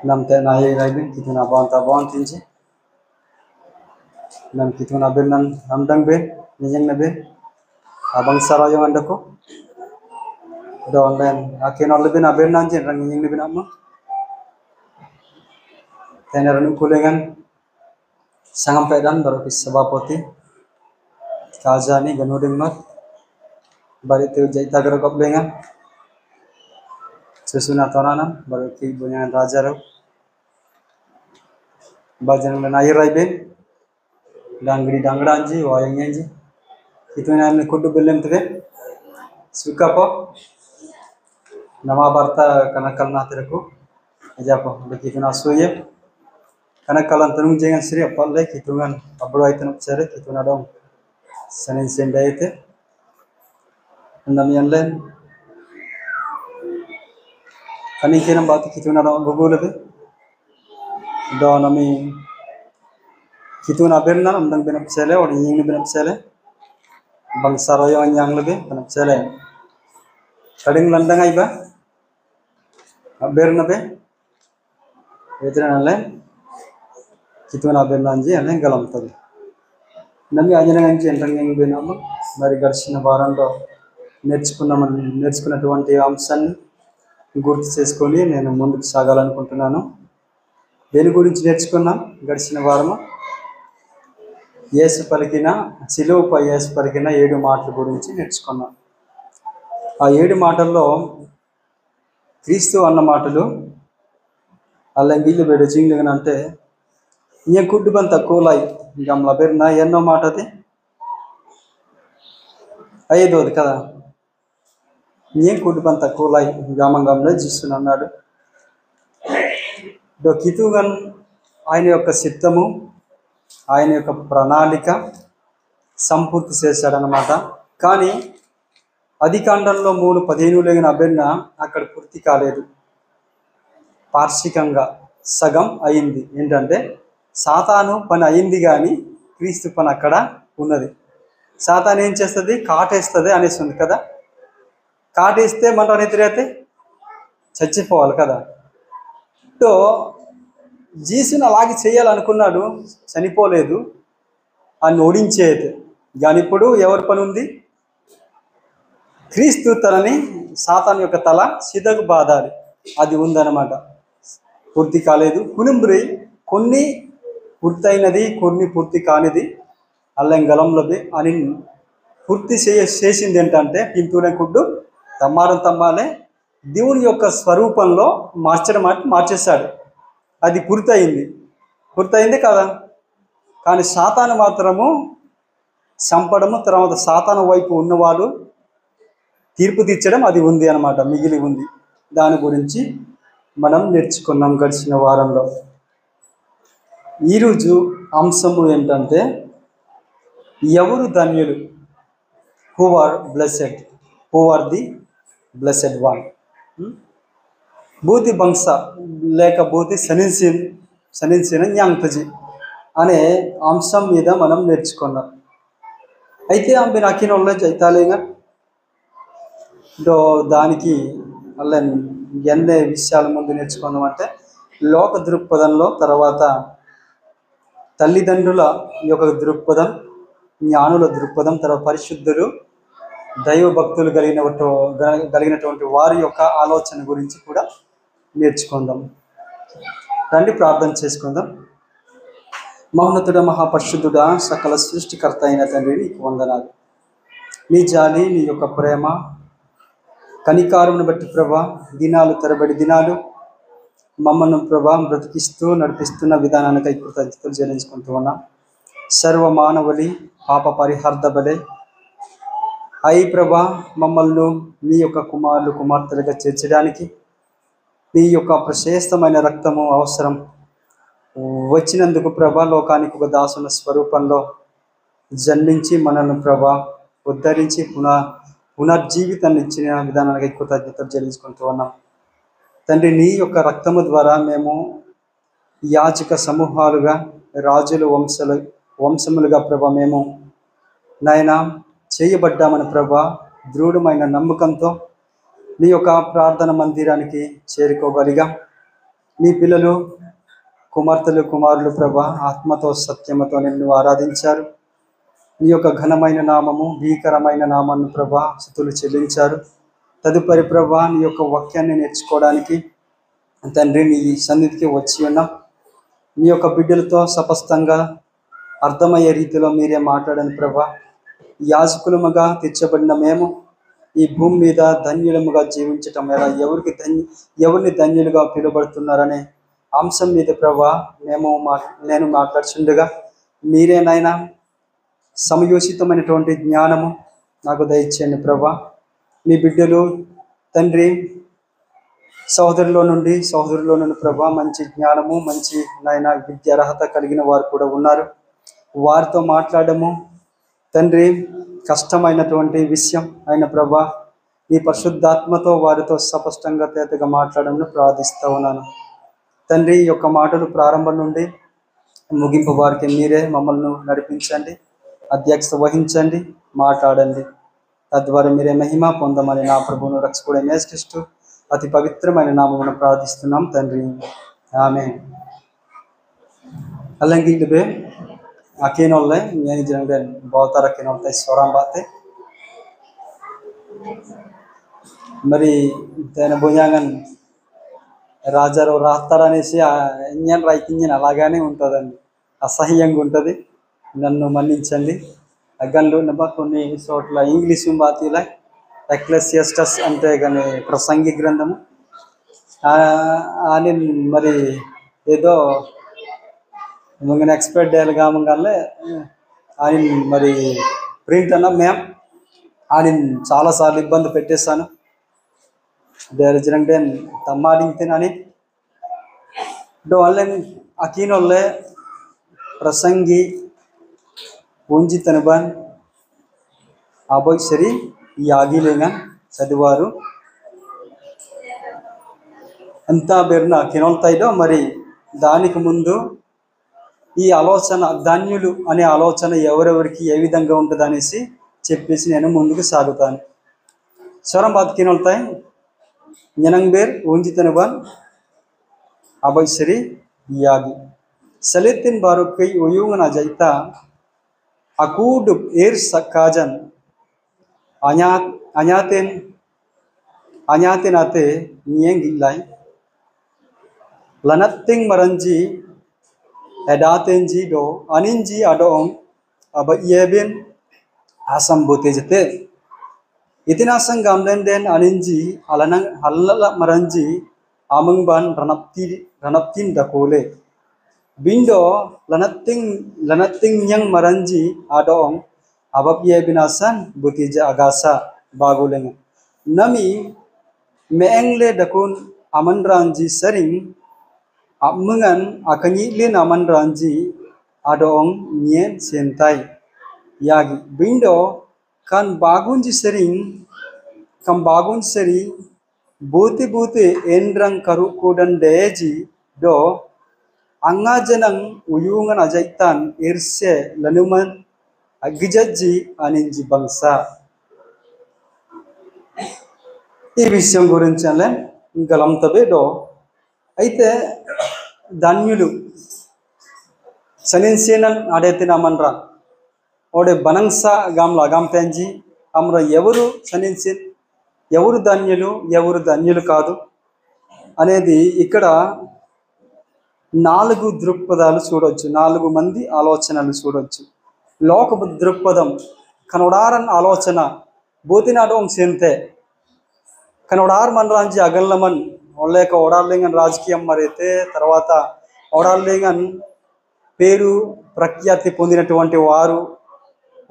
nam te na ye raibin kituna bon tinji nam kituna ben nam dang ben nyeng na ben abang sarayo andako do online akin all ben aben nan jen rang nyeng ben amma tenaran kulengan sangam pedan baru kis sabapoti kazani ganuding mat bari tu jaita garo koplengan susuna tonanam baru ki bunyan rajaro bajan na ye raibin dangri dangranji wayangji kituna amne kudu belem tebe suka po nama barta kanakal na terku aja po kituna suye kanakalan tanung jengan sri apalle kitungan abro aitan cere kituna dong sanin sendaite nam yanlen kani kenam batu kituna dong gugulebe do nami kituna benna amdang benap sele or ying benap sele bang saroyo yang lebe benap sele kading landang aiba berna be vedran alle kituna bennanji ane galam tabi nami ajana ganji entang yang benam mari garshina varando నేర్చుకున్నటువంటి అంశాన్ని గుర్తు చేసుకొని నేను ముందుకు సాగాలనుకుంటున్నాను. దేని గురించి నేర్చుకున్నాం గడిచిన వారము? యేసు పలికిన సిలువపై యేసు పలికిన 7 మాటల గురించి నేర్చుకున్నాం. ఆ 7 మాటల్లో క్రీస్తు అన్న మాటలు అల్ల వీళ్ళు బెడ జింగ్లగనంటే న్య కుడ్డు బంత కోలై గమ్ల బెర్న ఎన్నో మాటది 5వది కదా. న్య కుడ్డు బంత కోలై గమంగంలో జీసుని అన్నాడు. దో కితుగన్ ఆయన యొక్క చిత్తము ఆయన యొక్క ప్రణాళిక సంపూర్తి చేశాడనమాట. కానీ ఆదికాండంలో 3:15 లేగిన అబెన్న అక్కడ పూర్తి కాలేదు, పార్షికంగా సగం అయింది. ఏంటంటే సాతాను పని అయింది కానీ క్రీస్తు పని అక్కడ ఉన్నది. సాతాను ఏం చేస్తుంది? కాటేస్తుంది అనేసి ఉంది కదా. కాటేస్తే మన రీతిరైతే చచ్చిపోవాలి కదా. సో జీసుని అలాగే చేయాలనుకున్నాడు, చనిపోలేదు, అని ఓడించేది. కానీ ఇప్పుడు ఎవరి పని ఉంది? క్రీస్తు తనని సాతాను యొక్క తల సిదకు బాధాలి, అది ఉందన్నమాట. పూర్తి కాలేదు. కునుంబ్రి కొన్ని పూర్తయినది, కొన్ని పూర్తి కానిది అల్లంగలంలోది అని పూర్తి చేసింది ఏంటంటే పింతూనే కుడ్డు తమ్మాలే దేవుని యొక్క స్వరూపంలో మార్చేశాడు. అది పూర్తయింది కదా. కానీ సాతాను మాత్రము చంపడము, తర్వాత సాతాను వైపు ఉన్నవాళ్ళు తీర్పు తీర్చడం అది ఉంది అన్నమాట, మిగిలి ఉంది. దాని గురించి మనం నేర్చుకున్నాం గడిచిన వారంలో. ఈరోజు అంశము ఏంటంటే ఎవరు ధన్యులు? Who are blessed, who are the blessed one. బూతి బంస లేక బూతి సనిన్సిన జ్ఞాంతజీ అనే అంశం మీద మనం నేర్చుకున్నాం. అయితే ఆమె నాకిన వాళ్ళ చైతాలేగా దానికి అలా ఎన్ని విషయాల ముందు నేర్చుకుందాం అంటే లోక దృక్పథంలో, తర్వాత తల్లిదండ్రుల యొక్క దృక్పథం, జ్ఞానుల దృక్పథం, తర్వాత పరిశుద్ధులు, దైవ భక్తులు కలిగినటువంటి వారి యొక్క ఆలోచన గురించి కూడా నేర్చుకుందాం. రండి ప్రార్థన చేసుకుందాం. మహోన్నతుడ, మహాపరిశుద్ధుడా, సకల సృష్టికర్త అయిన తండ్రి, నీకు వందనాలు. నీ జాలి, నీ యొక్క ప్రేమ, కనికారమును బట్టి ప్రభా, దినాలు తరబడి దినాలు మమ్మల్ని ప్రభా బ్రతికిస్తూ నడిపిస్తున్న విధానానికి కృతజ్ఞతలు చెల్లించుకుంటూ ఉన్నాం. సర్వ మానవులి పాప పరిహార్థ బలే అయి ప్రభా, మమ్మల్ని నీ యొక్క కుమారులు కుమార్తెలుగా చేర్చడానికి నీ యొక్క ప్రశస్తమైన రక్తము అవసరం వచ్చినందుకు ప్రభా, లోకానికి ఒక దాసుల స్వరూపంలో జన్మించి మనల్ని ప్రభా ఉద్ధరించి పునర్జీవితాన్ని ఇచ్చిన విధానానికి కృతజ్ఞతలు చెల్లించుకుంటూ ఉన్నాం. తండ్రి, నీ యొక్క రక్తము ద్వారా మేము యాజక సమూహాలుగా, రాజులు వంశములుగా ప్రభా మేము నాయన చేయబడ్డామని ప్రభా దృఢమైన నమ్మకంతో నీ యొక్క ప్రార్థన మందిరానికి చేరుకోగలిగా నీ పిల్లలు కుమార్తెలు కుమారులు ప్రభా ఆత్మతో సత్యమతో నిన్ను ఆరాధించారు. నీ యొక్క ఘనమైన నామము భీకరమైన నామాన్ని ప్రభా స్తుతులు చెల్లించారు. తదుపరి ప్రభా నీ యొక్క వాక్యాన్ని నేర్చుకోవడానికి తండ్రి నీ సన్నిధికి వచ్చి ఉన్నాం. నీ యొక్క బిడ్డలతో స్పష్టంగా అర్థమయ్యే రీతిలో మీరే మాట్లాడని ప్రభా. యాజకులముగా తెచ్చబడిన మేము ఈ భూమి మీద ధన్యులముగా జీవించటం ఎలా, ఎవరిని ధన్యులుగా పిలువబడుతున్నారనే అంశం మీద ప్రభా నేను మాట్లాడుచుండగా మీరేనైనా సమయోచితమైనటువంటి జ్ఞానము నాకు దయచేయండి ప్రభా. మీ బిడ్డలు తండ్రి సహోదరులో నుండి ప్రభా మంచి జ్ఞానము మంచి విద్యార్హత కలిగిన వారు కూడా ఉన్నారు. వారితో మాట్లాడము తండ్రి కష్టమైనటువంటి విషయం అయిన ప్రభా ఈ పరిశుద్ధాత్మతో వారితో స్పష్టంగా తేటగా మాట్లాడమని ప్రార్థిస్తూ ఉన్నాను తండ్రి. ఈ యొక్క మాటలు ప్రారంభం నుండి ముగింపు వారికి మీరే మమ్మల్ని నడిపించండి, అధ్యక్షత వహించండి, మాట్లాడండి. తద్వారా మీరే మహిమ పొందమని నా ప్రభువును రక్షకుడైన యేసుక్రీస్తు అతి పవిత్రమైన నామమును ప్రార్థిస్తున్నాం తండ్రి, ఆమేన్. Alangin debe akin olle nyani jangden bautar akin olle soram bate మరి తన భుజంగం రాజారు రాస్తారనేసి ఇంజన్ రైట్ ఇంజన్ అలాగానే ఉంటుందండి, అసహ్యంగా ఉంటుంది. నన్ను మన్నించండి. అగ్గన్లు నబ్బ కొన్ని చోట్ల ఇంగ్లీషు బాతీలా ఎక్లెసియాస్టస్ అంటే కానీ ప్రసంగి గ్రంథము అని మరి ఏదో ఎక్స్పర్ట్ డేలు కామగానే ఆయన మరి ప్రింట్ అన్నా మేము ఆయన చాలాసార్లు ఇబ్బంది పెట్టేశాను. దేరజనంటే తమ్మాడింతేనని వాళ్ళని అకీనోళ్ళే ప్రసంగి ఉంజి తనబాన్ అబోయ్ సరి ఈ ఆగిలేగా చదివారు అంతా బెర్న కినోల్తాయిలో. మరి దానికి ముందు ఈ ఆలోచన ధన్యులు అనే ఆలోచన ఎవరెవరికి ఏ విధంగా ఉంటుంది అనేసి చెప్పేసి నేను ముందుకు సాగుతాను. స్వరం బాత్ కినోల్తాయి జ్ఞానంగ్ బేర్ ఉంజితనబాన్ అబోయ్ సరి Yagi సలితిన్ బారుకై ఒయూంగన జైతా అకూడ్ air సకాజన్ anyaten ate nyeng gilai lanating maranji edatenji do aninji adong aba yeben asam bote jete itinasang gamlen den aninji alanang halala maranji amangban ranaptin dakole bindo lanating nyang maranji adong abab yeben asan botija agasa bagoleng nami meengle dakun amanranji sering amungan akanyilin amanranji adong nyen sentai yagi bindo kan bagunji sering buti endrang karukudan deji do angajanang uyungan ajaitan irse lanuman agijaji aninji bangsa. ఈ విషయం గురించి గలంతబేడో అయితే ధన్యులు సనిన్సేనన్ ఆడేతినామన్రా ఓడే బనంసా గామ్లా గామ్తెంజి అమ్ర ఎవరు సనిన్సేన్ ఎవరు ధన్యులు కాదు అనేది ఇక్కడ 4 దృక్పథాలు చూడొచ్చు, 4 మంది ఆలోచనలు చూడొచ్చు. లోకపు దృక్పథం కనోడారన్ ఆలోచన బోతినాడోం సేంతే కనోడార్ మనరాంజి అగల్లమన్ ఒళ్ళేక ఓడార్లింగన్ రాజకీయం మరైతే తర్వాత ఓడార్లింగన్ పేరు ప్రఖ్యాతి పొందినటువంటి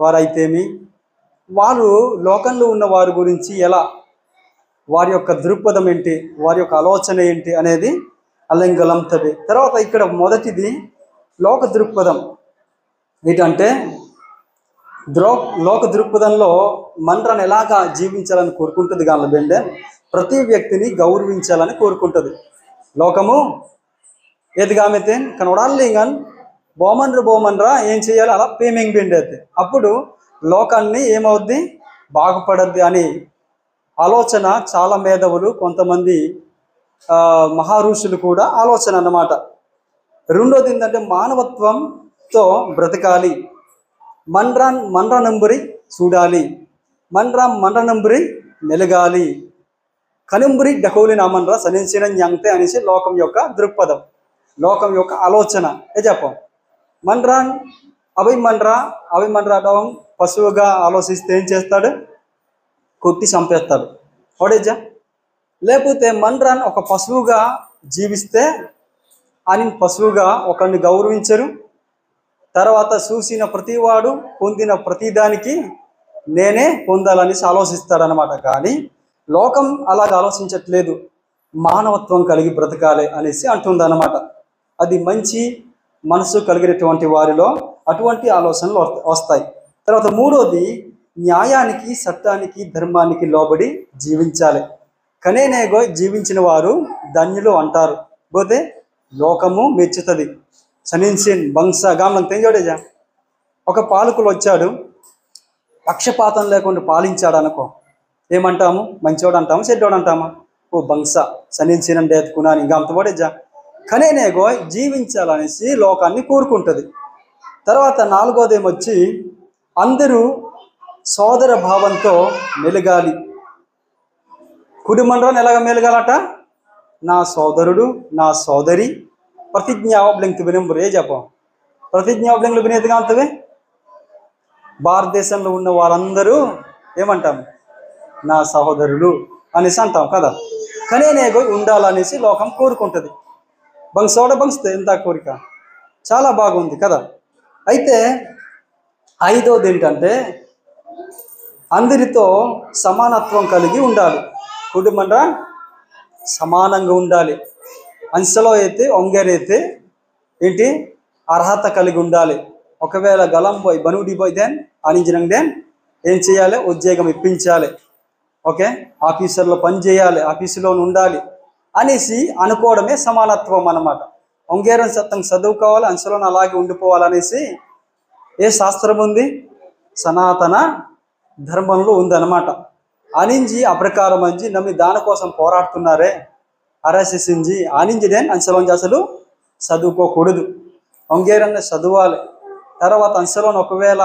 వారైతేమి వారు లోకంలో ఉన్న వారి గురించి ఎలా, వారి యొక్క దృక్పథం ఏంటి, వారి యొక్క ఆలోచన ఏంటి అనేది అల్లంగలంతది. తర్వాత ఇక్కడ మొదటిది లోక దృక్పథం ఏంటంటే లోక దృక్పథంలో మనరాన్ని ఎలాగా జీవించాలని కోరుకుంటుంది కానీ బెండే ప్రతి వ్యక్తిని గౌరవించాలని కోరుకుంటుంది. లోకము ఏదిగామైతే కనోడాలింగన్ బోమన్రా ఏం చేయాలి అలా పేమింగ్ బెండైతే అప్పుడు లోకాన్ని ఏమవుద్ది బాగుపడద్ది అని ఆలోచన చాలా మేధావులు, కొంతమంది మహారుషులు కూడా ఆలోచన అన్నమాట. రెండోది ఏంటంటే మానవత్వంతో బ్రతకాలి, మండ్రానంబురి చూడాలి, మండ్రానంబురి మెలగాలి, కనుంబురి డకౌలి నామన్రా సనించిన జ్ఞంతే అనేసి లోకం యొక్క దృక్పథం, లోకం యొక్క ఆలోచన. ఏ చెప్పం మండ్రాన్ అభిమండ్రాడం పశువుగా ఆలోచిస్తే ఏం చేస్తాడు? కొట్టి చంపేస్తాడు ఓడేజా. లేకపోతే మండ్రాన్ ఒక పశువుగా జీవిస్తే అని పశువుగా ఒకరిని గౌరవించరు. తర్వాత చూసిన ప్రతివాడు పొందిన ప్రతిదానికి నేనే పొందాలని ఆలోచిస్తాడనమాట. కానీ లోకం అలాగ ఆలోచించట్లేదు, మానవత్వం కలిగి బ్రతకాలి అనేసి అంటుందన్నమాట. అది మంచి మనసు కలిగినటువంటి వారిలో అటువంటి ఆలోచనలు వస్తాయి. తర్వాత మూడోది న్యాయానికి, చట్టానికి, ధర్మానికి లోబడి జీవించాలి. కనేనేగో జీవించిన వారు ధన్యులు అంటారు, పోతే లోకము మెచ్చుతుంది. సనిన్సిన్ బంస గామం తెంజోడేజా. ఒక పాలకులు వచ్చాడు, పక్షపాతం లేకుండా పాలించాడు అనుకో, ఏమంటాము? మంచోడు అంటాము, చెడ్డోడు అంటామా? ఓ బంస సనిన్సిన్ అంటే ఎత్తుకున్నాను ఇంకా అంతబడేజా. కనేనేగో జీవించాలనేసి లోకాన్ని కోరుకుంటుంది. తర్వాత నాలుగోది ఏమొచ్చి అందరూ సోదర భావంతో మెలగాలి. కుటుంబంలో ఎలాగ మెలగాలట? నా సోదరుడు, నా సోదరి ప్రతిజ్ఞావబ్లింక్ వినంబరు. ఏ చెప్పం ప్రతిజ్ఞావబ్లింగ్లు వినేదిగా అంతవే. భారతదేశంలో ఉన్న వాళ్ళందరూ ఏమంటాం? నా సహోదరులు అనేసి అంటాం కదా. కనేనేగో ఉండాలనేసి లోకం కోరుకుంటుంది. బంగ్సోడ బంగ్స్తే ఎంత కోరిక, చాలా బాగుంది కదా. అయితే ఐదోది ఏంటంటే అందరితో సమానత్వం కలిగి ఉండాలి. కుటుంబంలో సమానంగా ఉండాలి. అంశలో అయితే ఒంగరైతే ఏంటి అర్హత కలిగి ఉండాలి. ఒకవేళ గలం పోయి బనుడి పోయి దెన్ అనింజనం దెన్ ఏం చేయాలి? ఉద్యోగం ఇప్పించాలి. ఓకే, ఆఫీసర్లో పని చేయాలి, ఆఫీసులో ఉండాలి అనేసి అనుకోవడమే సమానత్వం అన్నమాట. ఒంగేరం సత్తం చదువుకోవాలి, అంశలో అలాగే ఉండిపోవాలనేసి ఏ శాస్త్రం ఉంది? సనాతన ధర్మంలో ఉందన్నమాట. అనింజి అప్రకారం అంజి నమ్మి దానికోసం పోరాడుతున్నారే ఆర్ఎస్ఎస్జి ఆనింజి దేని అంశలోంచి అసలు చదువుకోకూడదు. ఒంగేరన్న చదవాలి. తర్వాత అంశలోని ఒకవేళ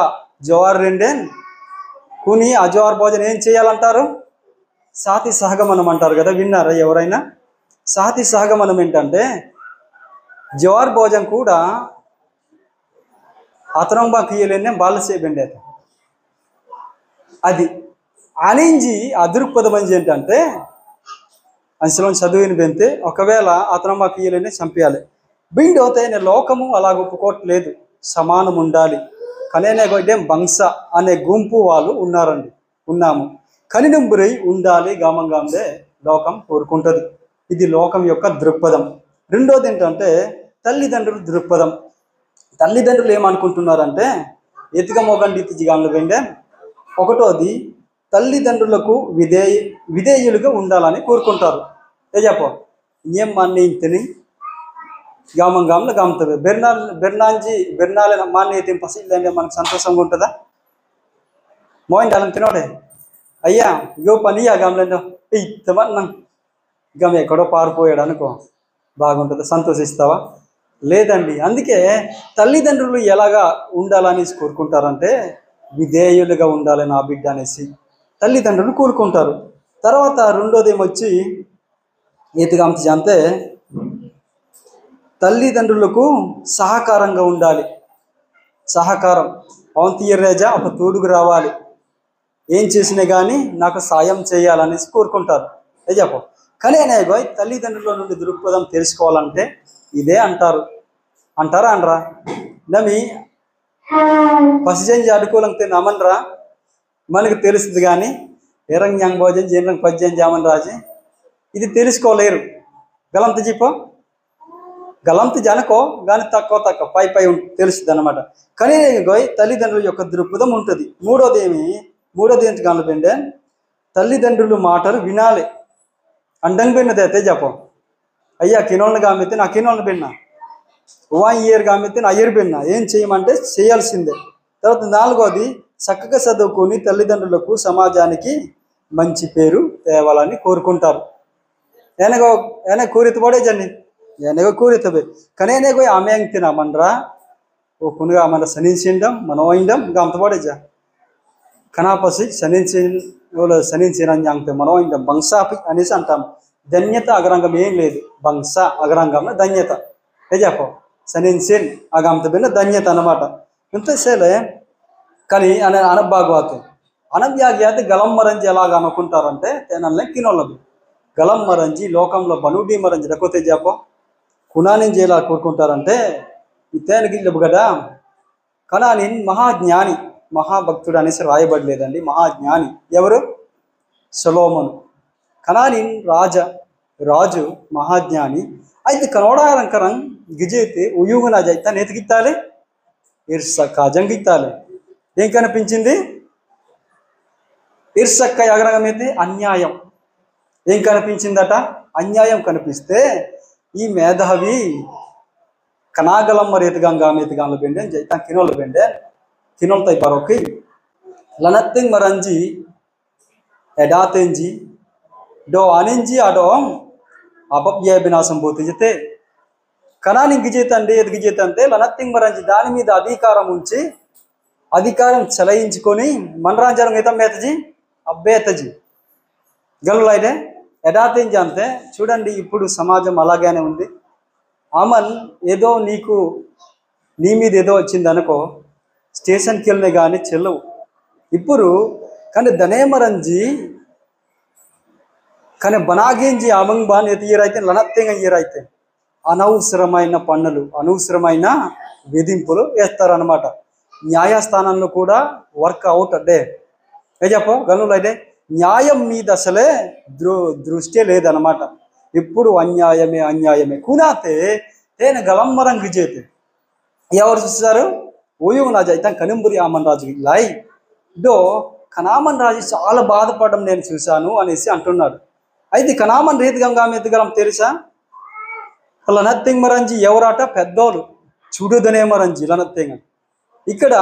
జవార్ రెండేన్ కుని అజవార్ భోజనం ఏం చేయాలంటారు? సాతి సహగమనం అంటారు కదా, విన్నారా ఎవరైనా? సాతి సహగమనం ఏంటంటే జవార్ భోజనం కూడా అతనంబా కీయలేనే బాల సేబండి. అది అనింజి అదృక్పదం అంజి ఏంటంటే అంశలో చదువుని పెంతే ఒకవేళ అతనంబా కీయలేనే చంపేయాలి. బిండోతే లోకము అలా ఒప్పుకోవట్లేదు, సమానం ఉండాలి. కనేనే గొడ్డేం బంస అనే గుంపు వాళ్ళు ఉన్నాము. కనినంబురై ఉండాలి గామంగాందే లోకం కోరుకుంటుంది. ఇది లోకం యొక్క దృక్పథం. రెండోది ఏంటంటే తల్లిదండ్రుల దృక్పథం. తల్లిదండ్రులు ఏమనుకుంటున్నారంటే ఎతికమోగండి తిజిగాంలో వెండే. ఒకటోది తల్లిదండ్రులకు విధేయులుగా ఉండాలని కోరుకుంటారు. ఏ చెప్ప ఏం మాన్య తిని గామంగాంలో గాముతుంది. బెర్నాలే మాన్య తిని పసిల్లంటే మనకు సంతోషంగా ఉంటుందా? మోయింటి అలా తినోడే అయ్యా ఇగో పని ఆ గామలేంటో ఇత్తమన్నా గమ ఎక్కడో పారిపోయాడు అనుకో, బాగుంటుందా? సంతోషిస్తావా? లేదండి. అందుకే తల్లిదండ్రులు ఎలాగా ఉండాలని కోరుకుంటారంటే విధేయులుగా ఉండాలి నా బిడ్డ అనేసి తల్లిదండ్రులు కోరుకుంటారు. తర్వాత రెండోది ఏమొచ్చి ఈతగాంతి అంతే తల్లిదండ్రులకు సహకారంగా ఉండాలి. సహకారం పవన్ తీయరేజా ఒక తోడుగు రావాలి, ఏం చేసినా కానీ నాకు సాయం చేయాలనేసి కోరుకుంటారు. ఏ చెప్ప కానీ అనేగోయ్ తల్లిదండ్రుల నుండి దృక్పథం తెలుసుకోవాలంటే ఇదే అంటారా అనరా? నమ్మి పసిజంజి అడుకోలంతే నమనరా మనకు తెలుస్తుంది. కానీ ఎరంగ్ భోజనం జీరంగ్ పద్యం జామన్ రాజే ఇది తెలుసుకోలేరు. గలంత చెప్పో గలంత జనకో కానీ తక్కువ పై తెలుస్తుంది అన్నమాట. కానీ గోయ్ తల్లిదండ్రుల యొక్క దృక్పథం ఉంటుంది. మూడోది ఏంటి కనపెండే తల్లిదండ్రులు మాటలు వినాలి. అండంగా విన్నది అయితే చెప్పం అయ్యా కినోళ్ళని కామెత్తే నా కినోళ్ళని విన్నా, ఇయర్ కామెత్తే నా ఇయర్ విన్నా, ఏం చేయమంటే చేయాల్సిందే. తర్వాత నాలుగోది చక్కగా చదువుకొని తల్లిదండ్రులకు సమాజానికి మంచి పేరు తేవాలని కోరుకుంటారు. ఏనగో ఏన కూరిత పడే జన్ని ఏనగో కూరితబే కానీ ఏనగో ఆమె అంకిన మనరా ఓ కునుగా మన సనించిండం మనోయిండం గంత పడేజా కనాపసి సనించినని అంతే మనోయిండం బంసాపి అనేసి అంటాం. ధన్యత అగరంగం ఏం లేదు. బంస అగరంగంలో ధన్యత చెప్పో సనించిన్ అగంత బిన్న ధన్యత అన్నమాట. ఇంతసేలే కానీ అనే అనబాగుతే అనబ్యాగ్యాతి గలం మరంజి ఎలాగ అనుకుంటారంటే తేనల్ని కినోళ్ళది గలం మరంజి లోకంలో బనుడి మరంజి లేకపోతే చెప్పో కుణానించి ఎలా కోరుకుంటారంటే ఇతేనకి లేవు కదా. కనాని మహాజ్ఞాని మహాభక్తుడు అనేసి రాయబడలేదండి. మహాజ్ఞాని ఎవరు? సొలొమోను. కనాని రాజు మహాజ్ఞాని అయితే కనోడాలంకరం గిజైతే ఉయుగున జైతా నెతికిత్తాలి ఇర్సక్క జంగిత్తాలి. ఏం కనిపించింది? ఇర్సక్క అగ్రగమైతే అన్యాయం. ఏం కనిపించిందట? అన్యాయం కనిపిస్తే ఈ మేధావి కనాగలమ్మ రీతిగంగా మెతిగాంలో బెండే జైతా కినోళ్ళు బెండే కినోళ్ళు తై బరోకి లనత్తింగ్ మరంజి ఎడాతెంజి డో అనింజి అడో అపవ్యయ వినాశం పోతే జతే కణాన్ని గిజేతండి ఎదిగిజేతంటే లనత్తింగ్ మరంజి దాని మీద అధికారం ఉంచి అధికారం చెలయించుకొని మనరాంజారం మిగతా మేతజీ అబ్బేతజీ గలులైతే ఎడాతెంజి అంతే. చూడండి ఇప్పుడు సమాజం అలాగానే ఉంది. అమన్ ఏదో నీ మీద ఏదో వచ్చింది అనుకో స్టేషన్కి వెళ్ళినా కానీ చెల్లవు ఇప్పుడు. కానీ దనేమరంజి కానీ బనాగించి అమంగ్ బాన్ ఎత్తియరైతే లనత్తెంగా ఇయరైతే అనవసరమైన పన్నులు అనవసరమైన విధింపులు వేస్తారనమాట. న్యాయస్థానంలో కూడా వర్క్ అవుట్ అడ్డే చెప్పో గనులు అయితే న్యాయం మీద అసలే దృష్టి లేదనమాట. ఇప్పుడు అన్యాయమే కునాతే తేన గలంబరం గిజేతే ఎవరు చూస్తారు? ఓయో నా జైతం కనింబురి ఆమన్ రాజు లాయ్ డో కనామన్ రాజు చాలా బాధపడడం నేను చూశాను అనేసి అంటున్నాడు. అయితే కనామన్ రీతిగంగా మెతిగలం తెలుసా? లనత్తింగ్ మరంజి ఎవరాట? పెద్దోళ్ళు చూడుదనే మరంజి లనత్తింగ్. ఇక్కడ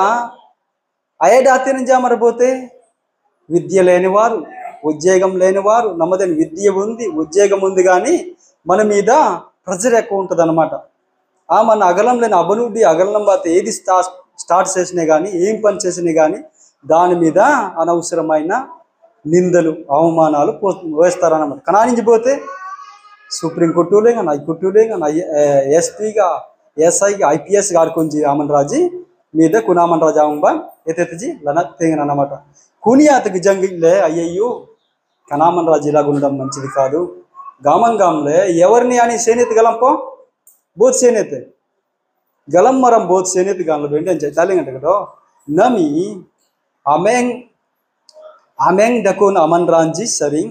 అయ్యడాతి నుంచి అమరపోతే విద్య లేనివారు ఉద్యోగం లేనివారు నమ్మదని విద్య ఉంది ఉద్యోగం ఉంది కానీ మన మీద ప్రెజర్ ఎక్కువ ఉంటుంది అనమాట. మన అగలం లేని అబనుడి అగలం బాత ఏది స్టార్ట్ చేసినా కానీ ఏం పని చేసినా కానీ దాని మీద అనవసరమైన నిందలు అవమానాలు వేస్తారన్నమాట. కణానికి పోతే సుప్రీంకోర్టులే కానీ హైకోర్టులే కానీ ఎస్పీగా ఎస్ఐగా ఐపీఎస్ గాడుకొంచి ఆమన్ రాజు మీద కునామన్ రాజు ఆమంబ ఎత్తెత్తిజి లనత్తేగన్ అన్నమాట. కునియాతకి జంగిలే అయ్యయ్యో కనామన్ రాజు ఇలాగ ఉండడం మంచిది కాదు. గామంగాంలే ఎవరిని అని సేనేతి గలంపో బోత్ సేనేతే గలం మరం బోత్ సేనేతి గాంలో బెండి అని చెప్తాలేంటే కదా Nami ameng dakun aman ranji sering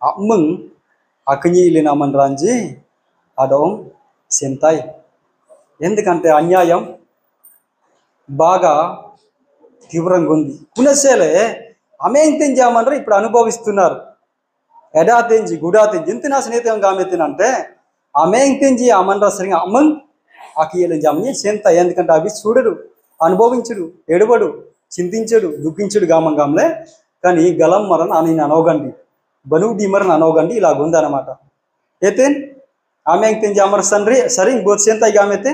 ameng akanyi ilin aman ranji adong sentai ఎందుకంటే అన్యాయం బాగా తీవ్రంగా ఉంది. కునసేలే అమేంతెంజి అమనరు ఇప్పుడు అనుభవిస్తున్నారు. ఎడాతెంజి గుడాతెంజి ఇంత నా స్నేహితంగా ఆమెతినంటే అమేంతెంజి అమనరా సరిగా అమ్మన్ ఆకియలేంజి అమ్మని సెంత ఎందుకంటే అవి చూడడు అనుభవించుడు ఎడబడు చింతించడు దుఃఖించుడు గామంగాంలే కానీ గలం మరణ అని అనవగండి బనుడి మరణ అనవగండి ఇలాగ ఉందన్నమాట. అయితే ఆమెంతెంజి అమర సండ్రి సరే బోత్ సెంతాయి గామెతే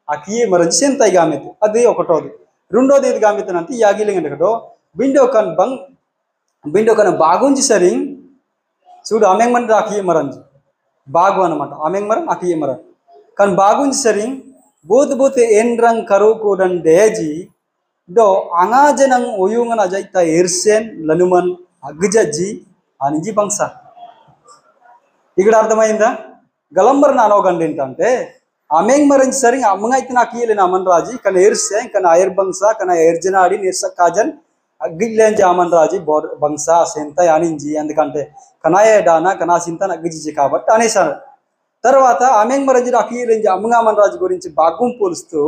అకియే మరజి సెంతాయి గామెతే అది ఒకటోది. రెండోది ఏది గామెతనంటే యాగిలింగండి ఒకటో బిండో కన్ బాగుంచి సరి చూడు ఆమెంగ్ మన అకియే మరంజి బాగు అనమాట. ఆమెంగ్ మరం అకియే మరం కానీ బాగుంచి సరి బోత్ ఎన్ రంగ్ కరువు కూడా డేజి do angajenang uyungan aja ita irsen lanuman agjaji aniji bangsa ఇక్కడ అర్థమైందా? గలంబర్ నానోగండి ఏంటంటే ఆమెం మరించి సరి అమ్మంగా అయితే నాకు ఇయ్యలేను అమన్ రాజు కానీ ఏర్సే కానీ ఐర్ బంగ్స కానీ ఎర్జనాడి నిర్స కాజన్ అగ్గిలేంచి అమన్ రాజు బంగ్స సెంత అనించి ఎందుకంటే కనాయ డానా కనా సింత అగ్గిజి కాబట్టి అనేసారు. తర్వాత ఆమెం మరించి నాకు ఇయ్యలేంచి అమ్మంగా అమన్ రాజు గురించి బాగుం పోలుస్తూ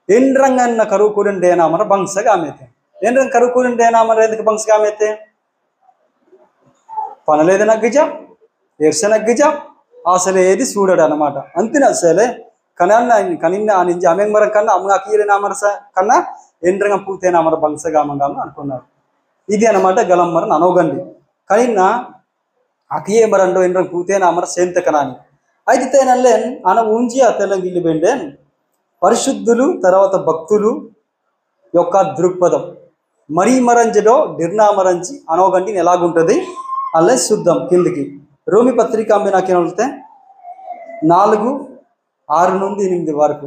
ఎన్ రంగన్న కరువు కూడా డేనామర బంగ్సగా ఆమెతే ఎన్ రంగ కరువు కూడా డేనామర ఎందుకు బంగ్సగా ఆమెతే పనలేదని అగ్గిజా ఎర్సన అగ్గిజా అసలు ఏది చూడడు అనమాట. అంతేనా అసలే కనిన్న నుంచి అమెం మరం కన్నా అమ్మ అకీలే నామర కన్నా ఎన్ రంగం పూతేనామర బంగ్సగా అమ్మగాను అనుకున్నాడు. ఇది అనమాట గలంమరన్ అనోగండి కలిగిన అకియే మరండో ఇంద్రం పూతేన అమర సేంతకనాని అయితే తేనల్లేన్ అన ఉంచి ఆ తెలంగిల్లి బెండేన్ పరిశుద్ధులు తర్వాత భక్తులు యొక్క దృక్పథం మరీ మరంజలో నిర్నామరంచి అనోగంటి ఎలాగుంటుంది అల్లే శుద్ధం కిందికి రోమి పత్రిక అంబి నాకేం వెళ్తే 4:6-8 వరకు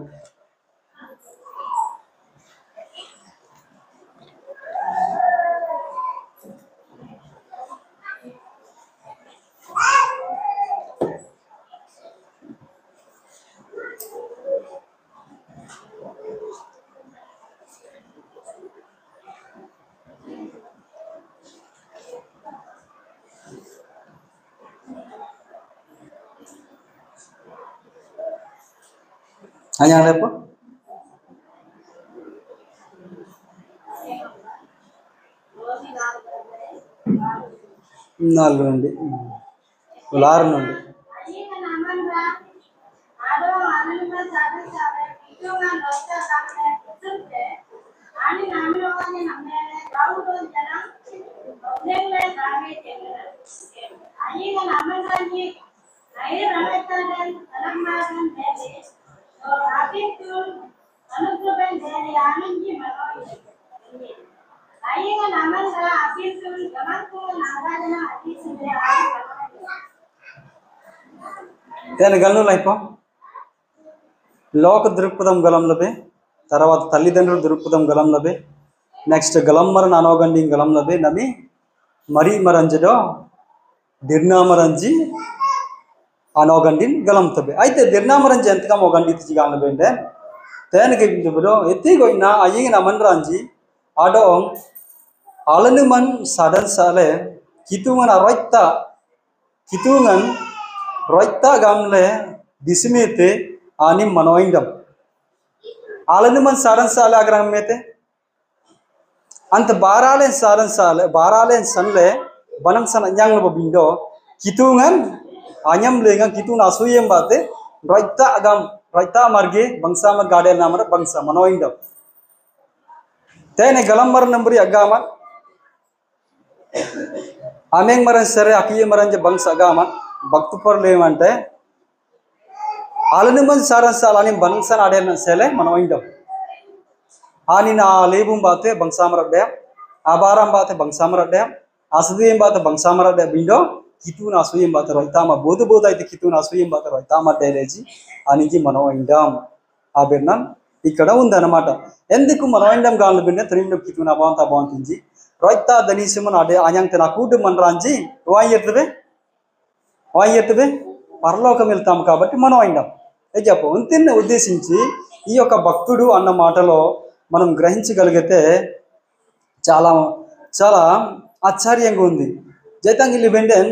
అయ్యా రేపు 4 నుండి 6 నుండి దాని గల్లు అయిపో లోక దృక్పథం గలంలబే తర్వాత తల్లిదండ్రుల దృక్పథం గలంలబే నెక్స్ట్ గలంమరన్ అనోగండి గలంలబే నమి మరీ మరంజలో దిర్నామరంజి అనోగండిన్ గలంతబే అయితే దిర్నామరంజి ఎంతగా మొగండి తిజి గానబేండే తేనకి బిబులో ఎత్తిగోయినా అయ్యిన మన్రాంజి ఆడో ఆలనుమన్ సడన్ సాలే కితుమన్ అరైత్తా కితుమన్ roita gamle dismete ani manoindam alani man saran sala agram mete ant baralen saran sala baralen sanle banang san anyang lo bindo kitungan anyam lenga kitun asuyem bate roita agam roita marge bangsa ma gade namara bangsa manoindam tene galamar nambri agama ameng maran sere akiye maran je bangsa agama భక్తు పరులు ఏమంటే ఆలని మంది సారసాలని Bunsen ఆడేన సెలే మనం ఇండం ఆని నా లేబుం బాతే బంగ్సామరడ్డే ఆబారం బాతే బంగ్సామరడ్డే అసదీయం బాతే బంగ్సామరడ్డే బిండో కితున అసూయం బాతే రైతామ బోదు బోదు అయితే కితున అసూయం బాతే రైతామ డైలేజీ ఆనికి మనం ఇండం ఆ బిర్నం ఇక్కడ ఉందన్నమాట ఎందుకు మనం ఇండం గాను బిన్నే తరిమిన కితున బాంత బాంతించి రైతా దనీసమన ఆడే ఆయాంత నా కూడు మనరాంజి వాయెర్తబే వాయెత్తుబే పరలోకం వెళ్తాం కాబట్టి మనం అయినాం చెప్పు అంతిని ఉద్దేశించి ఈ యొక్క భక్తుడు అన్న మాటలో మనం గ్రహించగలిగితే చాలా చాలా ఆశ్చర్యంగా ఉంది జైతంగిలి బెండెన్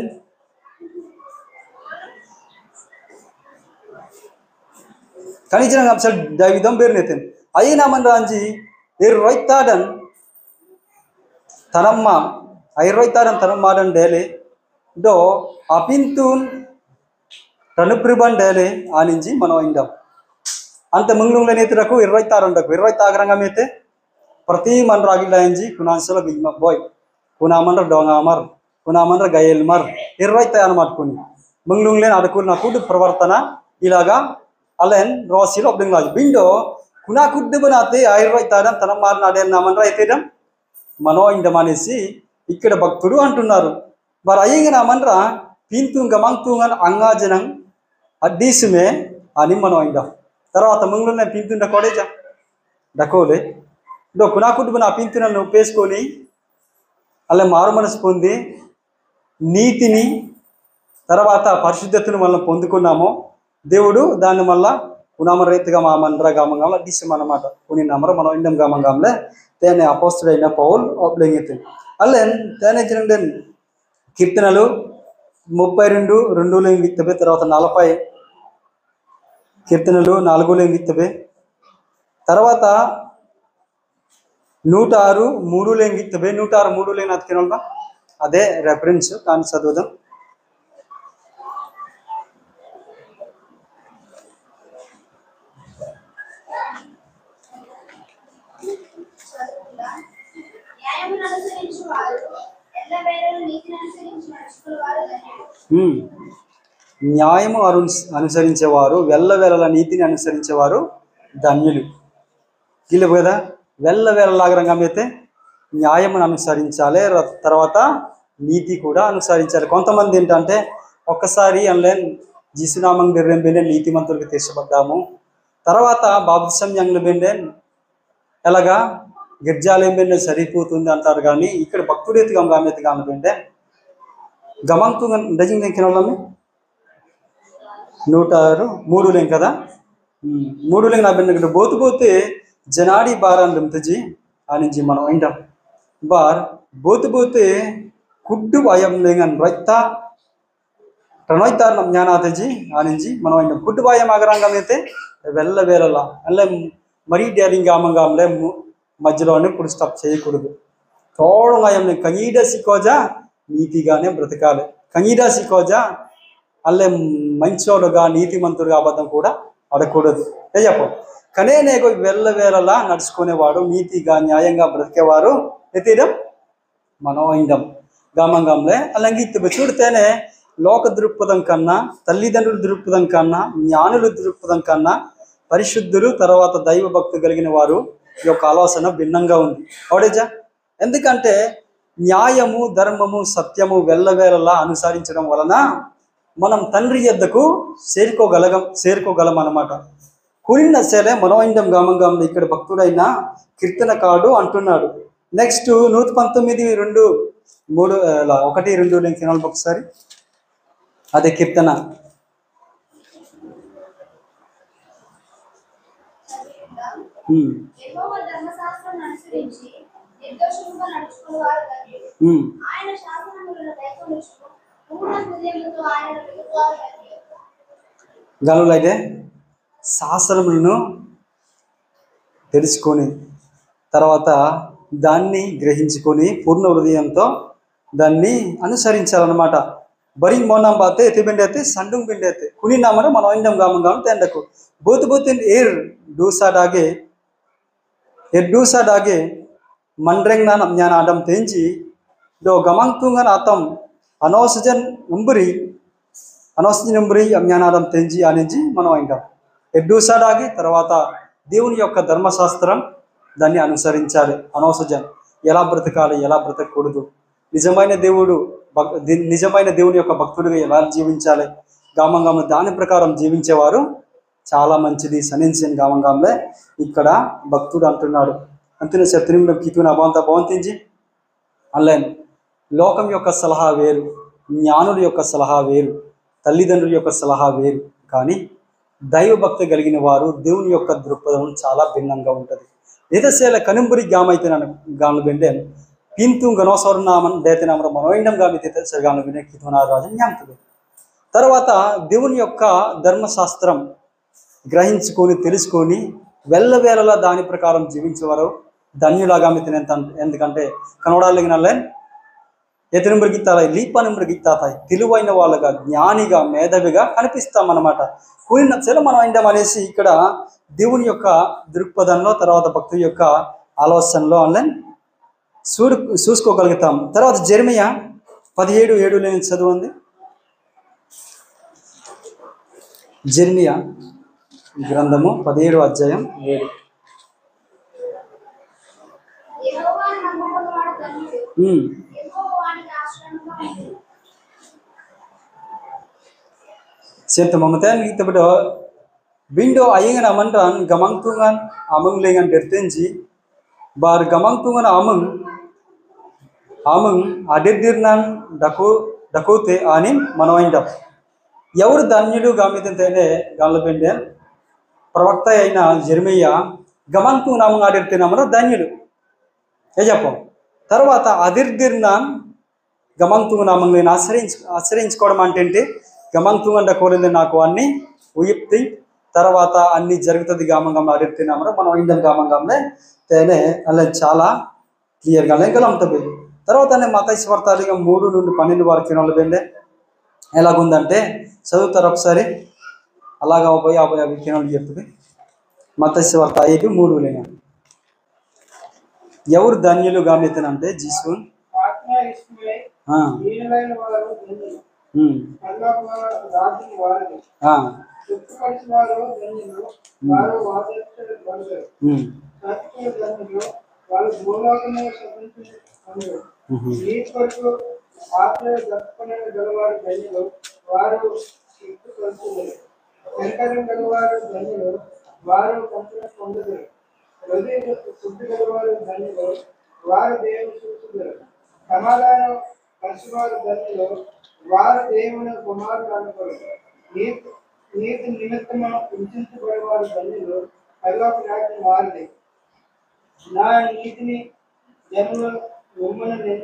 కనిజన అప్సల్ దైవిదం బెర్నెతెన్ అయినా మన్రాంజి రైతాడన్ తనమ్మ రైతాడన్ తనమ్మాడన్ డేలే do apintun tanupriban dele aninji mano indam ante munglungle netiraku 26 undaku 26 ranga mete prati man ragilla inji kunansala bigma boy kunamandra dongamar kunamandra gayelmar 26 anamatkuni munglungle adakul nakudu pravartana ilaga alen rosilo obdingla bindo kunakudde banate 26 tanamar nadel namandra etedam mano indam anesi ikkada bhaktudu antunnaru bar ayinga manra pintunga mangtungan angajanang addisme ani manoinda tarvata munglunne pintunda kodeja dakole do kunakudu bana pintunalnu pesకొని అలా మారు మనసు పొంది నీతిని తర్వాత పరిశుద్ధతను మనం పొందుకున్నామో దేవుడు దాన్ని మళ్ళా కునామర రీతిగా మా మండ్ర గామంగంలో అడ్డిసం అన్నమాట కొన్ని నమర మనం ఇండం గామంగంలే తేనే అపోస్తుడైన పౌల్ ఒబ్లెంగితే అల్లెన్ తేనే చిరండెన్ కీర్తనలు 32:2 లెంగిత్తబే తర్వాత 40 కీర్తనలు 4 లెంగిత్తబే తర్వాత 106:3 లెంగిత్తబే 106:3 లేన అతకెనల్బా అదే రెఫరెన్స్ కాని చదువుదాం న్యాయమును అనుసరించు వారు ఉమ్. న్యాయము అనుసరించేవారు వెళ్ళవేళల నీతిని అనుసరించేవారు ధన్యులు. వీళ్ళు కదా వెళ్ళవేళలాగా రంగం అయితే న్యాయమును అనుసరించాలి, తర్వాత నీతి కూడా అనుసరించాలి. కొంతమంది ఏంటంటే ఒక్కసారి ఆన్లైన్ జీసునామం బెండే నీతిమంతులకు తీర్చబడ్డాము, తర్వాత బాప్తిసం యంగ్లు బెండే ఎలాగా గిర్జాలేం బెండే సరిపోతుంది అంటారు. కానీ ఇక్కడ భక్తుడైతే గమగామైతే గాను బెండే గమంతు డజింగ్ నేను కినోళ్ళమి 106 3 లేం కదా, 3 లేం నా బెండ పోతు పోతే జనాడి బారాన్ లింతజీ ఆనించి మనం వింటాం. బార్ పోతు పోతే కుడ్డు భయం లేని రైతా ప్రణోయితారు జ్ఞానాథజీ ఆనించి మనం వింటాం. కుడ్డు భయం ఆగరంగం అయితే వెళ్ళవేళలా అల్లే మరీ డేరింగ్ ఆమంగాంలే మధ్యలోనే ఇప్పుడు స్టాప్ చేయకూడదు. తోడమయం కనీడ సికోజా నీతిగానే బ్రతకాలి. కనీడ సికోజా అల్లే మంచోడుగా నీతిమంతుడుగా అబద్ధం కూడా ఆడకూడదు. ఏ చెప్పం కనే నేకు వెళ్ళవేళలా నడుచుకునేవాడు నీతిగా న్యాయంగా బ్రతికేవారు ఎత్తిడం మనోయిండం గమంగంలే అలాగే చూడితేనే లోక దృక్పథం కన్నా, తల్లిదండ్రుల దృక్పథం కన్నా, జ్ఞానుల దృక్పథం కన్నా పరిశుద్ధులు తర్వాత దైవ భక్తి కలిగిన వారు ఈ యొక్క ఆలోచన భిన్నంగా ఉంది. అవుడేజా? ఎందుకంటే న్యాయము, ధర్మము, సత్యము వెళ్ళవేళలా అనుసరించడం వలన మనం తండ్రి యొద్దకు చేరుకోగలం అన్నమాట. కూలిన సేలే మనోయిండం గామంగాంలో ఇక్కడ భక్తుడైన కీర్తనకారుడు అంటున్నాడు. నెక్స్ట్ 119 2 3 1 2 నేను తినాలి ఒకసారి. అదే కీర్తన గనులైతే శాస్త్రములను తెలుసుకొని తర్వాత దాన్ని గ్రహించుకొని పూర్ణ హృదయంతో దాన్ని అనుసరించాలన్నమాట. బరింగ్ మోనం బాతే ఎత్తి బిండైతే సండుంగ్ బిండైతే కుని నామన మనం ఇండం గామంగాం తెండకు బోతు బోతిన్ ఏర్ డూసా డాగే మండ్రెంగ్ నానం జ్ఞాన ఆడం తెంచి దో గమంతుంగన్ అతం అనోసజన్ ఉంబరి అజ్ఞానాదం తెంచి అనేది మనం వింటాం. ఎడ్డూసాడాగి తర్వాత దేవుని యొక్క ధర్మశాస్త్రం దాన్ని అనుసరించాలి. అనోసజన్ ఎలా బ్రతకాలి, ఎలా బ్రతకూడదు, నిజమైన దేవుని యొక్క భక్తుడిగా ఎలా జీవించాలి, గామంగాంలో దాని ప్రకారం జీవించేవారు చాలా మంచిది సనించిన గామంగాంలే ఇక్కడ భక్తుడు అంటున్నాడు. అంతనే శత్రువుల కితున అభాంత భవంతించి ఆన్లైన్ లోకం యొక్క సలహా వేరు, జ్ఞానుల యొక్క సలహా వేరు, తల్లిదండ్రుల యొక్క సలహా వేరు. కానీ దైవభక్తి కలిగిన వారు దేవుని యొక్క దృక్పథం చాలా భిన్నంగా ఉంటుంది. ఏదసేల కనుంబురి గామైతే గాను బెండే పింతు గనోసవర్నామన్ డేతనామర మనోయిండం గామైతే గాను బెండే కితునారాజు జ్ఞాంతుడు. తర్వాత దేవుని యొక్క ధర్మశాస్త్రం గ్రహించుకొని తెలుసుకొని వెళ్ళవేళలా దాని ప్రకారం జీవించేవారు ధన్యులాగా ఎందుకంటే కనవడాలిగిన ఎదురుమృగితాయి లీపనుమృగితాయి తెలివైన వాళ్ళగా, జ్ఞానిగా, మేధావిగా కనిపిస్తామన్నమాట. కూలిన చెల మనం అయిందాం అనేసి ఇక్కడ దేవుని యొక్క దృక్పథంలో తర్వాత భక్తుల యొక్క ఆలోచనలో ఆన్లైన్ చూసుకోగలుగుతాం. తర్వాత జెరెమియా 17:7 చదువుంది. జెరెమియా గ్రంథము 17:7. Senta mamatan kita bedo bindo ayingan amantan gamangtungan amang lengan bertenji bar gamangtungan amang adirdirnan dakote anin manoindap ఎవరు ధన్యుడు గామితంతేనే గాలబెండే ప్రవక్త అయిన జెరెమియా గమంతుంగన్ అమంగ్ ఆడిర్తినామన ధన్యుడు ఏ చెప్పం. తర్వాత అదిర్దిర్నాన్ గమంతుంగన్ అమంగ్ నేను ఆశ్రయించుకోవడం అంటే గమంతుంగండ కోరింది నాకు అన్ని ఉయిప్తి తర్వాత అన్ని జరుగుతుంది గామంగంలో అడిర్తినామన మనం ఇండం గామంగంలో తేనే అలా చాలా క్లియర్గా లేకలంటుంది. తర్వాత మత్తయి సువార్త 3-12 వరకు నలబెండే ఎలాగుందంటే చదువుతారు ఒకసారి. అలాగా పోయి ఆ విత్తనాలు చెప్తుంది. మత్తయి సువార్త 5:3 ఎవరు ధన్యులు గామితనంటే జీసున్ ఉమ్, రాజ్యం వారిది. ఆ, తృప్తిపరిచిన వారు ధన్యులు, వారు వాదించరు. ఉమ్, సత్య ధన్యులు, వారు భూలోకమే స్వతంత్రులు. ఉహు, నీతి కొరకు ఆశ్రయ దర్శనం గలవారు ధన్యులు, వారు తృప్తిపరుచుదురు. శంకరం గలవారు ధన్యులు, వారు కంపెన పొందుదురు. హృదయ శుద్ధి గలవారు ధన్యులు, వారు దేవుని చూస్తున్నారు. సమాధానం పరిశువారు ధన్యులు, వారు దేవుని కుమారుడు అనుకోరు. నీతి నీతి నిమిత్తము హింసించబడేవారు ధన్యులు, పరలోక రాజ్యం వారిది. నా నీతిని జనులు మిమ్మల్ని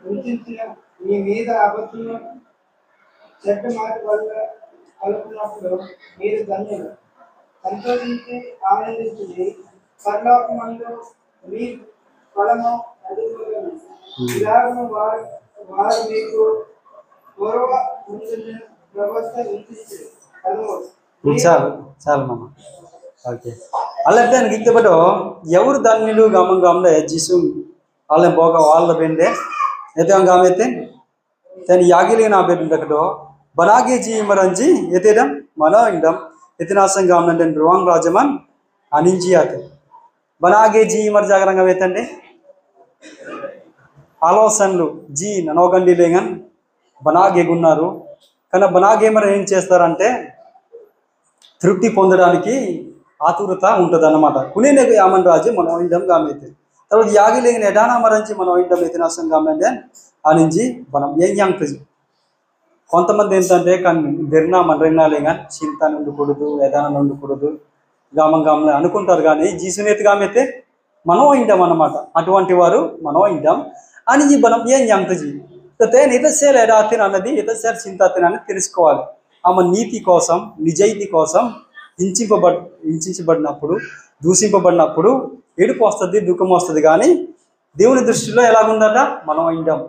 హింసించిన మీ మీద అబద్ధము చెడ్డ మాట వల్ల కలుపునప్పుడు మీరు ధన్యులు. సంతోషించి ఆనందించింది, పరలోకమందు మీ ఫలము అధికములను. ఇలాగను వారు వారు మీకు పూర్వ ముందున్న వ్యవస్థ విధించారు. చాలు చాలు మామ. ఓకే, ಅಲ್ಲದೆ ನನಗೆ ಇತ್ತಬಿಟ್ಟು ఎవరు ధన్యులు గమం గమలే జిసు వాళ్ళ పోక వాళ్ళ బెండే ఎతే గమైతే తన యాగిలి నా బెండకటో బనాగే జీ మరంజి ఎతేడం మనో ఇండం ఎతినాసం గమనంటే రువాంగ్ రాజమన్ అనించి ఆతే బనాగే జీ మర్ జాగరంగా వేతండి ఆలోచనలు జీ ననోగండి లేగన్ బనాగేగున్నారు. కానీ బనాగేమర్ ఏం చేస్తారంటే తృప్తి పొందడానికి ఆతురత ఉంటుంది అన్నమాట. కునేనకు యామన్ రాజు మనం ఇండం గామైతే తర్వాత యాగి లేని ఎడానా మరంచి మనం ఇండం ఎతినాసం గామంటే అనించి మనం ఏం యాంగ్తది. కొంతమంది ఏంటంటే కానీ బెర్నా మనరెన్నా లేగా చింత నుండకూడదు, ఎదాన ఉండకూడదు, గామం గామలే అనుకుంటారు. కానీ జీసునేతి గామైతే మనం ఇంటాం అన్నమాట. అటువంటి వారు మనం ఇంటాం అని మనం ఏం యాంగ్తది. తేన్ ఇతసేలు ఎడాతిని అన్నది ఇతసేలు చింతాతిని అని తెలుసుకోవాలి. ఆమె నీతి కోసం నిజాయితీ కోసం హింసించబడినప్పుడు దూషింపబడినప్పుడు ఏడుపు వస్తుంది, దుఃఖం వస్తుంది. కానీ దేవుని దృష్టిలో ఎలాగుందట మనం ఇండం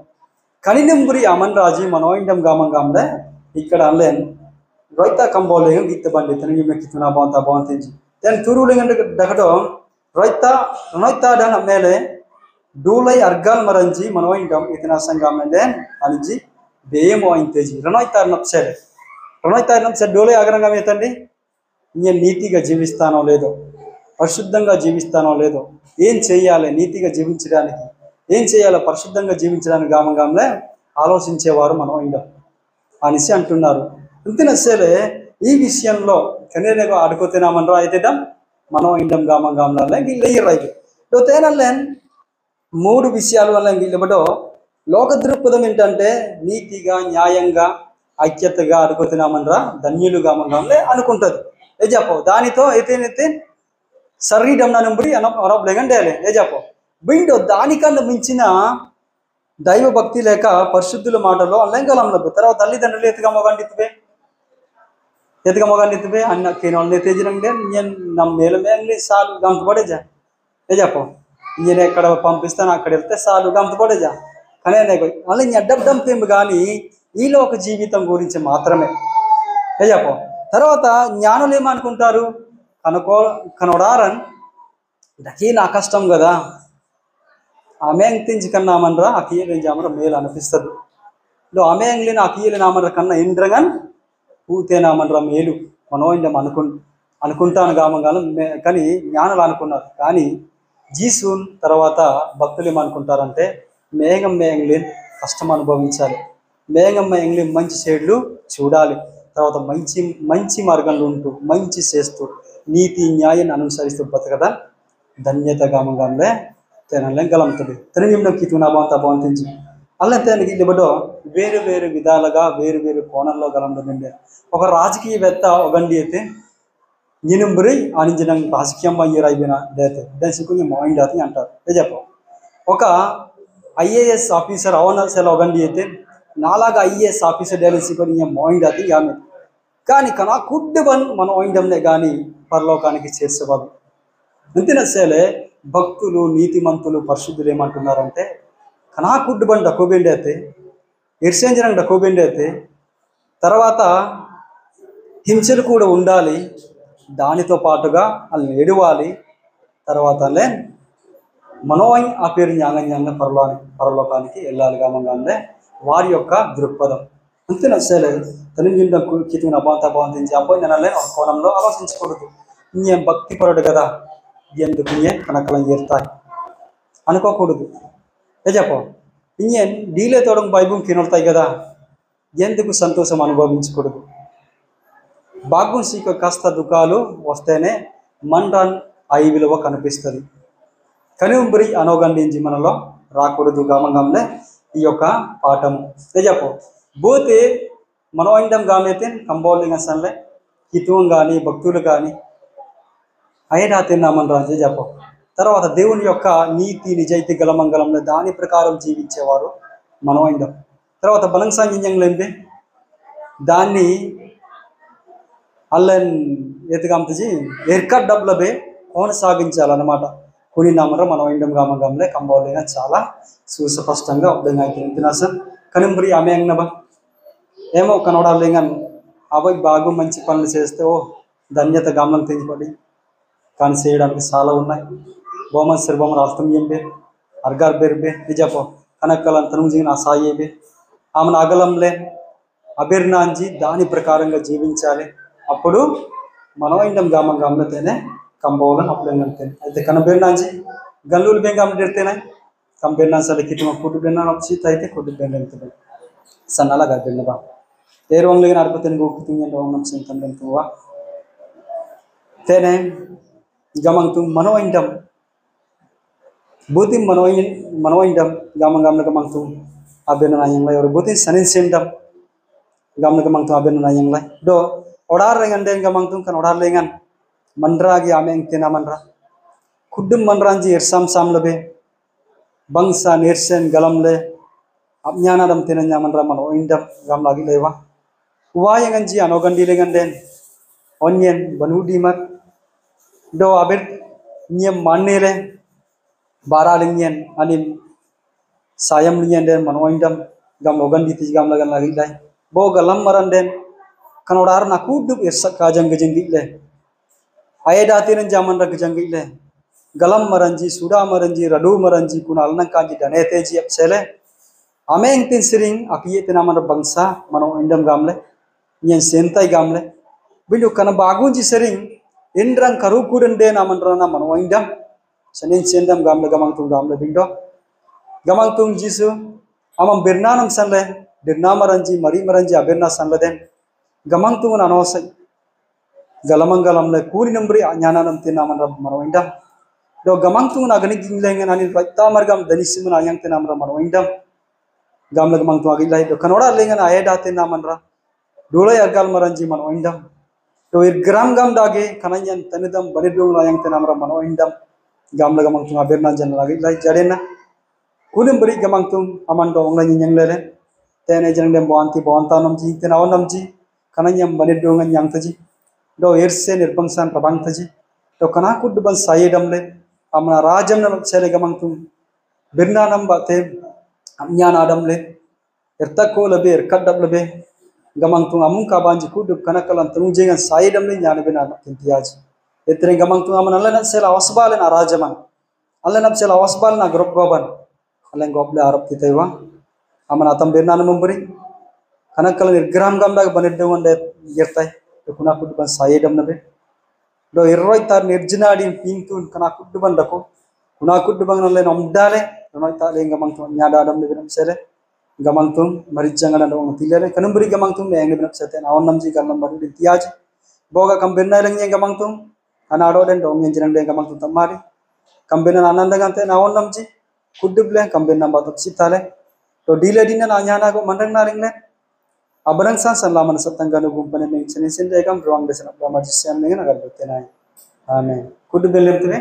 కనినెంబురి అమన్ రాజు మనం ఇండం గామం గామలే ఇక్కడ అనలేను రైతా కంబోలేగం గీత బండి తనకి మెక్కితున్నా బాగుంతా బాగుంది తను ತುರುಳಿಗಂಡ ಡಗಡೋ ರೊಯ್ತಾ ಡನ ಮೇಲೆ ಡೂಲೈ ಅರ್ಗಾಲ್ ಮರಂಜಿ మనోయింటాం ఇతినాసం గామండే అనిజి బేయమో ఇంతేజి రణోయితార్ నప్సెడ్ డోలై ఆగరంగా ఏతండి నేను నీతిగా జీవిస్తానో లేదో, పరిశుద్ధంగా జీవిస్తానో లేదో, ఏం చేయాలి నీతిగా జీవించడానికి, ఏం చేయాలో పరిశుద్ధంగా జీవించడానికి గామంగాంలే ఆలోచించేవారు మనం ఇండం అనేసి అంటున్నారు. ఇంతనసేలే ఈ విషయంలో కనేnego ఆడుకోతేనామనరా అయితేడం మనం ఇండం గామంగాంలే గిల్లెయ్యరైతే తేనల్లేన్ 3 విషయాల వల్ల గిల్లబడో లోక దృక్పథం ఏంటంటే నీతిగా న్యాయంగా ఐక్యతగా ఆడుకోతేనామనరా ధన్యులు గామంగాంలే అనుకుంటది. ఏ చెప్పో దానితో అయితే శరీరం నంబరి అనలేగండేలే ఏ చెప్పో బిండో దానికన్నా మించిన దైవ భక్తి లేక పరిశుద్ధుల మాటలో అల్లంగలంలో తర్వాత తల్లిదండ్రులు ఎత్తుగమ్మగాండితువే అన్న కేనోళ్ళని తెచ్చినంటే నేను ನಮ್ಮ ಮೇಲೆ ಮೇಲೆ సాలు గంత పడేజా ఏ చెప్పో నేను ఎక్కడ పంపిస్తాను అక్కడ వెళ్తే సాలు గంత పడేజా కానీ అలా అడ్డడ్డం తెంపు కానీ ఈలో ఒక జీవితం గురించి మాత్రమే ఏ చెప్పో. తర్వాత జ్ఞానులు ఏమనుకుంటారు కనోడారన్ దకీ నా కష్టం కదా ఆమె తించుకన్నామనరా ఆ కీయలించామర మేలు అనిపిస్తుంది. ఆమె అంగ్లిన ఆ కీయలినామర కన్నా ఇంద్రగన్ పూతేనామనరా మేలు మనోయిండం అనుకుంటాను గామంగాలం. కానీ జ్ఞానులు అనుకున్నారు. కానీ జీసూన్ తర్వాత భక్తులు ఏమనుకుంటారంటే మేఘంలేని కష్టం అనుభవించాలి, మేఘంలేని మంచి షేడ్లు చూడాలి, తర్వాత మంచి మార్గంలో ఉంటూ మంచి చేస్తూ నీతి న్యాయాన్ని అనుసరిస్తూ బతకదా ధన్యత గామంగాంలే తేనల్లేం గలంతుంది తనకి నా బాగుంతా బాగుంటుంది అలా తనకి ఇవ్వడో వేరు వేరు విధాలుగా వేరు వేరు కోణంలో గలంటుందండి. ఒక రాజకీయవేత్త ఒకండి అయితే నినుంబరి ఆనించిన రాజకీయం అయ్యారైపోయిన డేతే దాని మైండ్ అది అంటారు. ఏ చెప్ప ఒక ఐఏఎస్ ఆఫీసర్ అవనసల ఒకండి అయితే నాలాగా ఐఏఎస్ ఆఫీసర్ డేసికొని మైండ్ అది ఆమె కానీ కనా కుడ్ వన్ మన మైండంనే కానీ పరలోకానికి చేసేవాళ్ళు. అంతేనసేలే భక్తులు నీతిమంతులు పరిశుద్ధులు ఏమంటున్నారంటే కనా కుడ్ బండి డకోబెండి అయితే ఇర్సేంజనం డకోబెండి అయితే తర్వాత హింసలు కూడా ఉండాలి, దానితో పాటుగా వాళ్ళు ఏడవాలి. తర్వాత మనోయ్ ఆ పేరు జ్ఞానంగా పరలోకానికి వెళ్ళాలి గామంగానే వారి యొక్క దృక్పథం. అంతేనా సరే తల్లిదండ్రుల కితున్న బాంత బాంధించి అబ్బాయి నెలలే ఒక కోణంలో ఆలోచించకూడదు. ఇంకేం భక్తి పరుడు కదా ఎందుకు కనకలం చేరుతాయి అనుకోకూడదు. చెప్ప ఇంకేం డీలే తోడం బైబుల్ తినొడతాయి కదా ఎందుకు సంతోషం అనుభవించకూడదు. భాగ్యం సీక కాస్త దుఃఖాలు వస్తేనే మండన్ అయి విలువ కనిపిస్తుంది. కనుంబరి అనోగండించి మనలో రాకూడదు. గమగంలే ఈ యొక్క పాఠము చెప్ప పోతే మనోయిండం గామైతే కంబోలింగ్ అసలే హితువం కానీ భక్తులు కానీ అయినా తిన్నామని రాజే చెప్ప. తర్వాత దేవుని యొక్క నీతి నిజాయితీ గలమంగళంలో దాని ప్రకారం జీవించేవారు మనోయిండం. తర్వాత బలంసాంగింజంలేంపే దాన్ని అల్లన్ ఎత్తుగంతజీ ఎర్కట్ డబ్బులపై కొనసాగించాలన్నమాట. కొన్ని నామర మనోయిండం గామగంలే కంబోలింగ్ చాలా సుస్పష్టంగా అర్థంగా అవుతుంది. సార్ కనుంబరి ఆమె అంగనబా ఏమో కనవడాలేగా అవి బాగా మంచి పనులు చేస్తే ఓ ధన్యత గమనం తెంచుకోండి. కానీ చేయడానికి చాలా ఉన్నాయి. బొమ్మ బొమ్మ రాష్ట్రం ఏంబే అర్గార్ బెర్బే నిజపో కనక్కలం తనుజీన సాయేబే ఆమెను అగలంలే అభిర్నాంచి దాని ప్రకారంగా జీవించాలి. అప్పుడు మనోయిండం గామంగామలతేనే కంబోలను అప్పుడేంగంతేనే అయితే కనబెర్నాంచి గల్లులు బెంగామడితేనే కంబెర్నాసలే కిటుమ కుట్టు బెన్నా నప్సిత అయితే కుట్టు బెంగంతేనే సన్నలాగా బెన్నబా ఏరువంగ్లిగిన అర్పతెని గోకుతుంగే రోమం సింతం బెంతువా tene gamang tung manoindam buti manoindam gamang gamang tung abena yang lai or buti sanin sendam gamang tung abena yang lai do odar lengan den gamang tung kan odar lengan mandra gi ameng tena mandra kuddum mandranji ersam sam lebe bangsa nirsen galamle apnyana dam tena nyamandra manoindam gam lagi lewa uwayanganji anogandi lengan den onyen banudi mat do abet nyem manele baralingyen anim sayam lingyen den manoindam gam ogandi tis gam lagan lagi dai bo galam maran den kanodar na kudu esak kajang gejenggi le ayeda tiren jaman ra gejenggi le galam maranji suda maranji radu maranji kunal nang kanji danete ji apsele ameng tin siring akiye tinaman bangsa manoindam gamle nyen sentai gamle bindu kana bagunji sering indran karukuren de namanrana manoindam senin sendam gamle gamang tung gamle bindo gamang tung jisu amam birnanam sanle dirnamaranji mari maranji aberna sanle den gamang tung anosai galamangalamle kuri numbri anyananam tinamanra manoindam do gamang tung agani ginglengen anil paita margam danisimun ayang tinamra manoindam gamle gamang tung agilai do kanoda lengen ayeda tinamanra dulai agal maranji manoindam to gram gam dage kananyan tanidam badidung layang tenamra manoindam gamla gamang tung aberna jan lagi lai jarena kulim beri gamang tung amando ongla nyang lele tene jang dem bonti bontanam ji tenawam ji kananyam badidung yang taji do irse nirbangsan prabang taji to kana kud ban sayedam le amna rajam na chele gamang tung birna nam bate amnya nadam le ertako lebe erkadab lebe gamang tung amung kabanji kudu kanakalan tung jengan sayedam le nyane bena tintiaji etre gamang tung aman allan sela wasbal na rajaman allan ab sela wasbal na grup goban allan goble arab kitaiwa aman atam bena na mumbri kanakalan irgram gam dag banedde wonde yertai kuna kudu ban sayedam nabe do irroi tar nirjinadi pintun kana kudu ban dako kuna kudu ban allan omdale donoi ta le gamang tung nyada adam le benam sele gamang tung marijangana dong tilere kanumbri gamang tung meng benap seten awan namji galam baru ditiaj boga kambenna lengnya gamang tung anado den dong yenjang den gamang tung tamari kambenna ananda gante awan namji kuduble kambenna batap sitale to dile dinna anyana go mandang naringle abarang san salaman satangana gumpane meng senisen degam wrong desen abba majisian mengen agar betenai amen kuduble lemtene